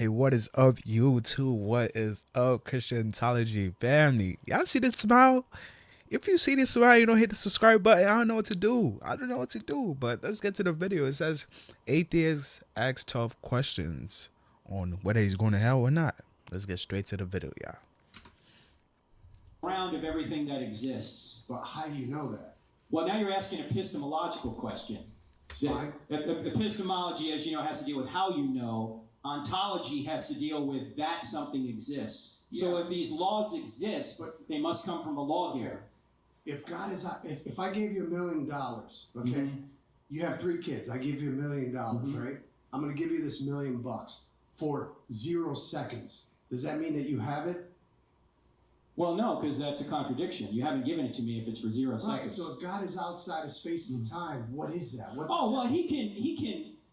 Hey, what is up, YouTube? What is up, Christianology family? Y'all see this smile? If you see this smile, you don't hit the subscribe button. I don't know what to do. I don't know what to do. But let's get to the video. It says atheists ask tough questions on whether he's going to hell or not. Let's get straight to the video, y'all. Ground of everything that exists. But how do you know that? Well, now you're asking an epistemological question. Epistemology, as you know, has to deal with how you know. Ontology has to deal with that something exists. Yeah. So if these laws exist, they must come from a lawgiver. If God is, if I gave you $1 million, okay, you have 3 kids. I give you $1 million, right? I'm going to give you this $1 million for 0 seconds. Does that mean that you have it? Well, no, because that's a contradiction. You haven't given it to me if it's for 0 seconds. Right. So if God is outside of space and time, what is that?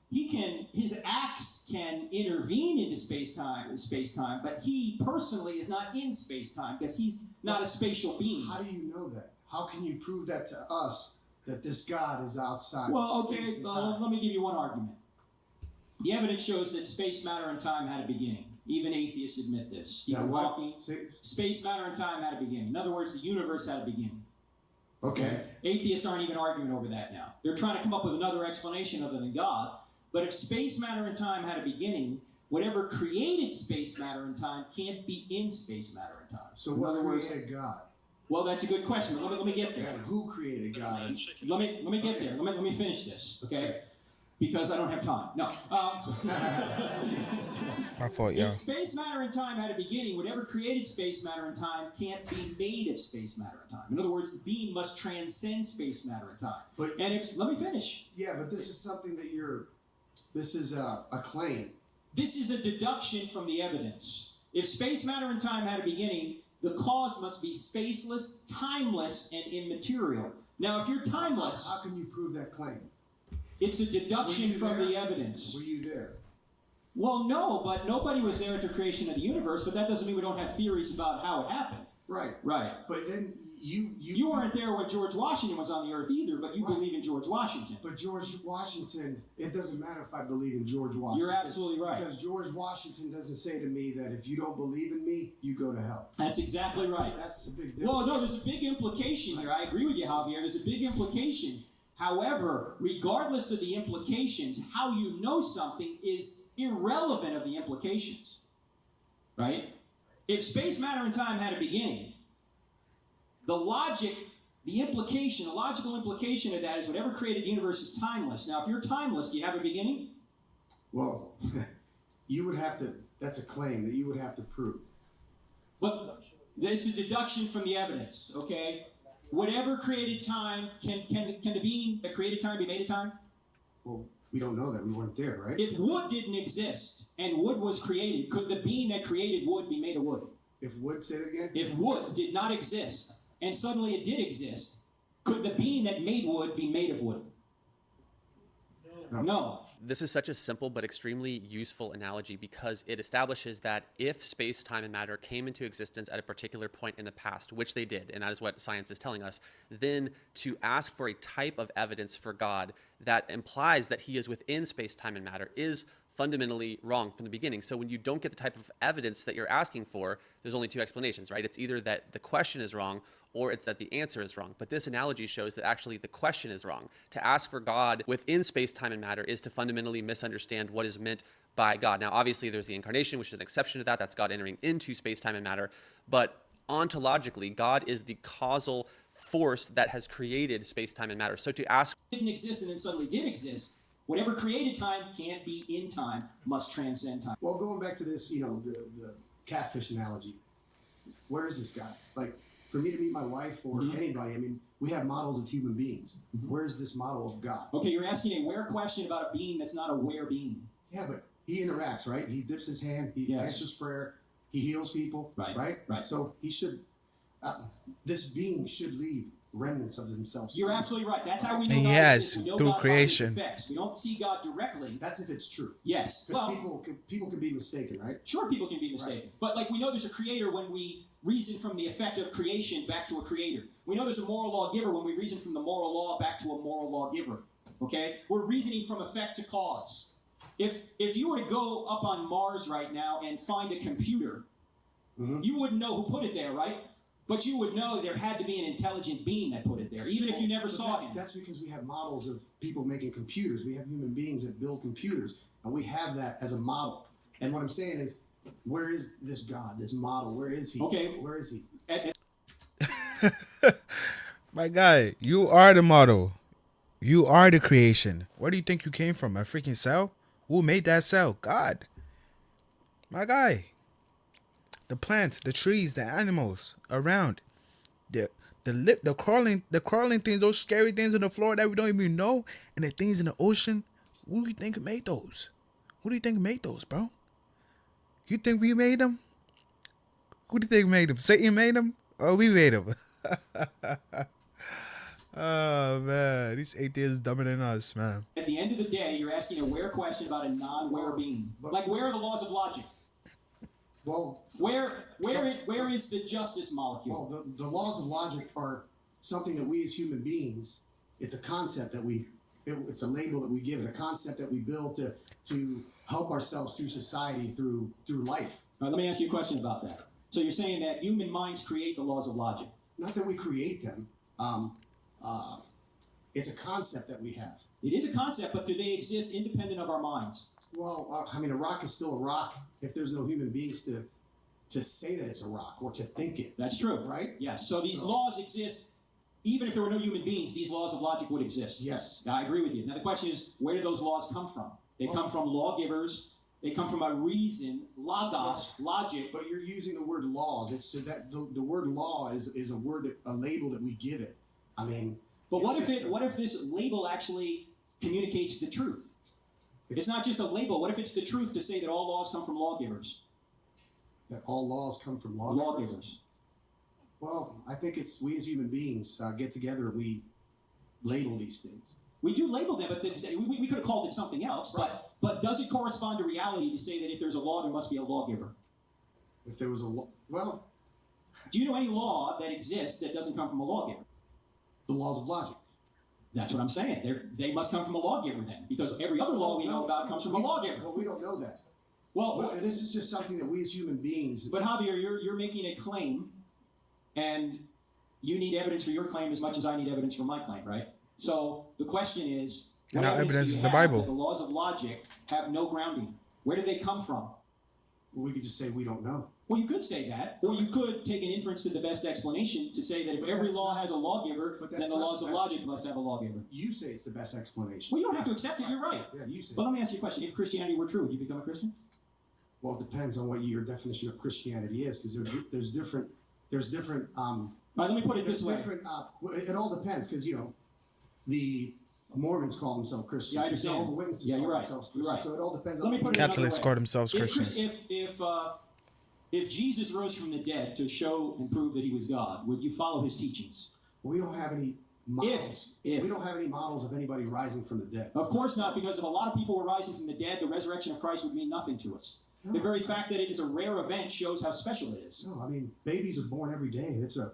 His acts can intervene into space-time, but he personally is not in space-time because he's not a spatial being. How do you know that? How can you prove that to us, that this God is outside of space and time? Let me give you one argument. The evidence shows that space, matter, and time had a beginning. Even atheists admit this. Stephen Hawking, space, matter, and time had a beginning. In other words, the universe had a beginning. Okay. Atheists aren't even arguing over that now. They're trying to come up with another explanation other than God. But if space, matter, and time had a beginning, whatever created space, matter, and time can't be in space, matter, and time. So what created God? Well, that's a good question. But let me get there. And who created God? Let me get there. Let me finish this, okay? Because I don't have time. No. My fault, y'all. If space, matter, and time had a beginning, whatever created space, matter, and time can't be made of space, matter, and time. In other words, the being must transcend space, matter, and time. Let me finish. Yeah, but this is something that this is a claim. This is a deduction from the evidence. If space, matter, and time had a beginning, the cause must be spaceless, timeless, and immaterial. Now, if you're timeless... How can you prove that claim? It's a deduction from the evidence. Were you there? Well, no, but nobody was there at the creation of the universe, but that doesn't mean we don't have theories about how it happened. Right. Right. But then you weren't there when George Washington was on the earth either, but you believe in George Washington. But George Washington, it doesn't matter if I believe in George Washington. You're absolutely right. Because George Washington doesn't say to me that if you don't believe in me, you go to hell. That's exactly right. That's a big difference. Well, no, there's a big implication here. I agree with you, Javier. There's a big implication. However, regardless of the implications, how you know something is irrelevant of the implications. Right? If space, matter, and time had a beginning, the logical implication of that is whatever created the universe is timeless. Now, if you're timeless, do you have a beginning? Well, you would have to, that's a claim that you would have to prove. But it's a deduction from the evidence, okay? Whatever created time, can the being that created time be made of time? Well, we don't know that. We weren't there, right? If wood didn't exist and wood was created, could the being that created wood be made of wood? If wood, say it again? If wood did not exist and suddenly it did exist, could the being that made wood be made of wood? No. This is such a simple but extremely useful analogy because it establishes that if space, time, and matter came into existence at a particular point in the past, which they did, and that is what science is telling us, then to ask for a type of evidence for God that implies that he is within space, time, and matter is fundamentally wrong from the beginning. So when you don't get the type of evidence that you're asking for, there's only 2 explanations, right? It's either that the question is wrong or it's that the answer is wrong. But this analogy shows that actually the question is wrong. To ask for God within space, time, and matter is to fundamentally misunderstand what is meant by God. Now, obviously, there's the incarnation, which is an exception to that. That's God entering into space, time, and matter. But ontologically, God is the causal force that has created space, time, and matter. So to ask... didn't exist and then suddenly did exist, whatever created time can't be in time, must transcend time. Well, going back to this, the catfish analogy, where is this guy? Like, for me to meet my wife or anybody, I mean, we have models of human beings. Where's this model of God? Okay, you're asking a where question about a being that's not a where being. Yeah, but he interacts, right? He dips his hand, he answers prayer, he heals people, right? So he should, this being should leave remnants of themselves. You're absolutely right. That's how we know And God yes, exists. We know through God creation. by his effects. We don't see God directly. That's if it's true. Yes. Because people can be mistaken, right? Sure, people can be mistaken. But like we know there's a creator when we reason from the effect of creation back to a creator. We know there's a moral lawgiver when we reason from the moral law back to a moral lawgiver. Okay? We're reasoning from effect to cause. If you were to go up on Mars right now and find a computer, you wouldn't know who put it there, right? But you would know there had to be an intelligent being that put it there, even if you never saw him. That's because we have models of people making computers. We have human beings that build computers, and we have that as a model. And what I'm saying is, where is this God, this model? Where is he? Okay. Where is he? My guy, you are the model. You are the creation. Where do you think you came from? A freaking cell? Who made that cell? God. My guy. The plants, the trees, the animals around. The crawling things, those scary things on the floor that we don't even know, and the things in the ocean. Who do you think made those? Who do you think made those, bro? You think we made them? Who do you think made them? Satan made them? Or we made them? Oh, man. These atheists dumber than us, man. At the end of the day, you're asking a where question about a non-where being. Like, where are the laws of logic? Well, where is the justice molecule? well, the laws of logic are something that we as human beings, it's a concept that it's a label that we give it, a concept that we build to help ourselves through society, through life. All right, let me ask you a question about that. So you're saying that human minds create the laws of logic? Not that we create them. It's a concept that we have. It is a concept, but do they exist independent of our minds? Well, I mean, a rock is still a rock if there's no human beings to say that it's a rock or to think it. That's true. Right? Yes. So these laws exist, even if there were no human beings, these laws of logic would exist. Yes. I agree with you. Now the question is, where do those laws come from? They come from lawgivers. They come from a reason, logos, logic. But you're using the word laws. It's so that the word law is a word, a label that we give it. I mean. But what if this label actually communicates the truth? It's not just a label. What if it's the truth to say that all laws come from lawgivers? That all laws come from lawgivers? Lawgivers. Well, I think it's we as human beings get together. We label these things. We do label them, but we could have called it something else. Right. But does it correspond to reality to say that if there's a law, there must be a lawgiver? If there was a law, well, do you know any law that exists that doesn't come from a lawgiver? the laws of logic. That's what I'm saying. They must come from a lawgiver then, because every other law we know about comes from a lawgiver. Well, we don't know that. Well, this is just something that we as human beings. But Javier, you're making a claim, and you need evidence for your claim as much as I need evidence for my claim, right? So the question is, And what our evidence do you is the have Bible. that the laws of logic have no grounding? Where do they come from? We could just say we don't know. Well, you could say that, or you could take an inference to the best explanation to say that if But every that's law not- has a lawgiver, but then that's the not- laws of that's- logic must have a lawgiver. You say it's the best explanation. Well, you don't have to accept it. You're right. Yeah, you say. But let me ask you a question. If Christianity were true, would you become a Christian? Well, it depends on what your definition of Christianity is, because there's different. All right, let me put it There's this way. different. It all depends, because the Mormons call themselves Christians. Yeah, I understand. The Jehovah's Witnesses Yeah, you're call right. themselves You're Christians. right. So it all depends Let on. me put it another Catholics way. call themselves If Christians. If Jesus rose from the dead to show and prove that he was God, would you follow his teachings? We don't have any models. If. We don't have any models of anybody rising from the dead. Of course not, because if a lot of people were rising from the dead, the resurrection of Christ would mean nothing to us. No. The very fact that it is a rare event shows how special it is. No, I mean, babies are born every day. It's a,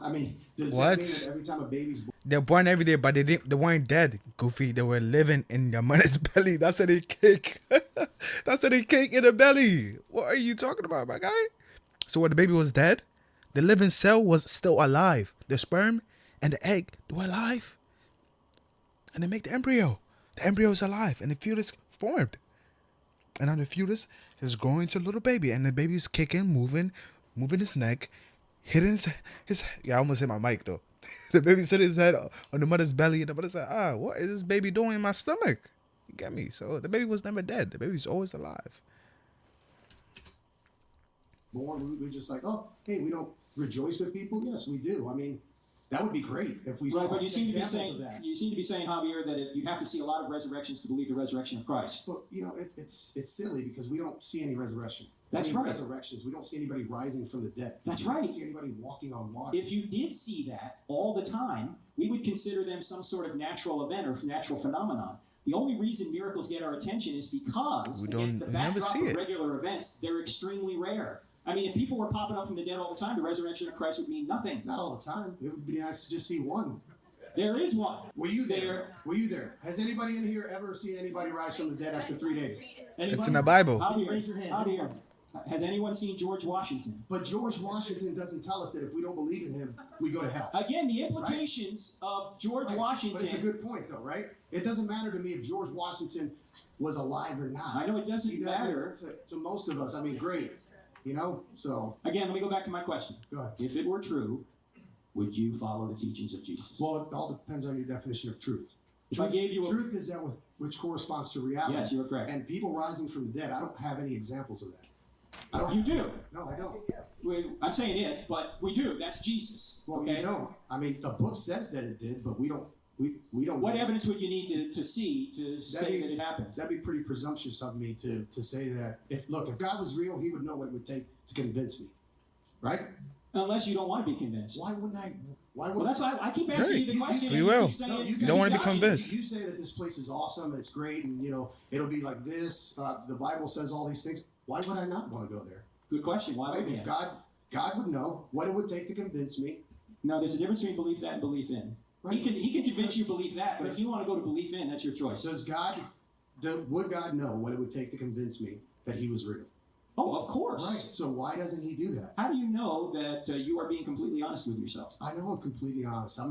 I mean, does What? that mean that every time a baby's born? They're born every day, but they weren't dead, Goofy. They were living in their mother's belly. That's how they kick. That's how they kick in the belly. What are you talking about, my guy? So when the baby was dead, the living cell was still alive. The sperm and the egg, they were alive. And they make the embryo. The embryo is alive, and the fetus formed. And now the fetus is growing to a little baby, and the baby's kicking, moving his neck, hitting his yeah, I almost hit my mic though. The baby's hitting his head on the mother's belly, and the mother said, what is this baby doing in my stomach? You get me? So the baby was never dead. The baby's always alive. Born, we're just like, oh, hey, we don't rejoice with people. Yes, we do. I mean, that would be great if we Right, saw but you seem to be examples saying of that. Javier, that you have to see a lot of resurrections to believe the resurrection of Christ. But it's silly because we don't see any resurrection. That's right. Resurrections. We don't see anybody rising from the dead. That's We right. don't see anybody walking on water. If you did see that all the time, we would consider them some sort of natural event or natural phenomenon. The only reason miracles get our attention is because against the never backdrop see of it. regular events, they're extremely rare. I mean, if people were popping up from the dead all the time, the resurrection of Christ would mean nothing. Not all the time. It would be nice to just see one. There is one. Were you there? Were you there? Has anybody in here ever seen anybody rise from the dead after 3 days? Anybody? It's in the Bible. Out here. Raise your hand. Out here. Has anyone seen George Washington? But George Washington doesn't tell us that if we don't believe in him, we go to hell. Again, the implications of George Washington. But it's a good point, though, right? It doesn't matter to me if George Washington was alive or not. I know it doesn't matter. To most of us, I mean, great. You know? So. Again, let me go back to my question. Go ahead. If it were true, would you follow the teachings of Jesus? Well, it all depends on your definition of truth. If I gave you a... Truth is that which corresponds to reality. Yes, you're correct. And people rising from the dead, I don't have any examples of that. I don't. You do. No, I don't. I'm saying if, but we do. That's Jesus. Well, okay? we don't. I mean, the book says that it did, but we don't. We don't. What evidence would you need to see to say that it happened? That'd be pretty presumptuous of me to say that. If God was real, He would know what it would take to convince me, right? Unless you don't want to be convinced. Why wouldn't I? Why would? Well, that's why I keep asking you the question. You will. You don't want to be convinced. You say that this place is awesome and it's great, and it'll be like this. The Bible says all these things. Why would I not want to go there? Good question. Why would if God would know what it would take to convince me. No, there's a difference between belief that and belief in. Right. He can convince you believe that, but if you want to go to belief in, that's your choice. Would God know what it would take to convince me that He was real? Oh, of course. Right. So why doesn't He do that? How do you know that you are being completely honest with yourself? I know I'm completely honest.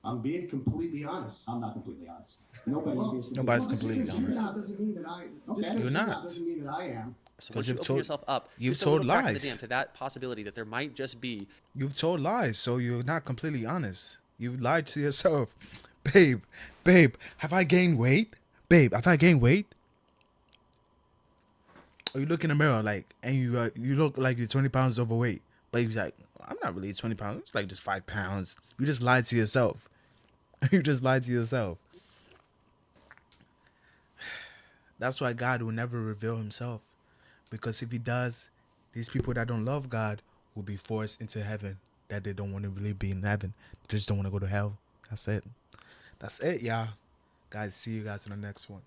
I'm being completely honest. I'm not completely honest. Nobody's completely honest. You're not doesn't mean that I. Okay. Just you're not. Doesn't mean that I am. So once you open yourself up, you've just told a little crack in the lies. dam to that possibility that there might just be. You've told lies, so you're not completely honest. You've lied to yourself. Babe, have I gained weight? Babe, have I gained weight? Or you look in the mirror and you look like you're 20 pounds overweight. But you're like, I'm not really 20 pounds. It's like just 5 pounds. You just lied to yourself. You just lied to yourself. That's why God will never reveal Himself. Because if He does, these people that don't love God will be forced into heaven. That they don't want to really be in heaven. They just don't want to go to hell. That's it. That's it, y'all. Guys, see you guys in the next one.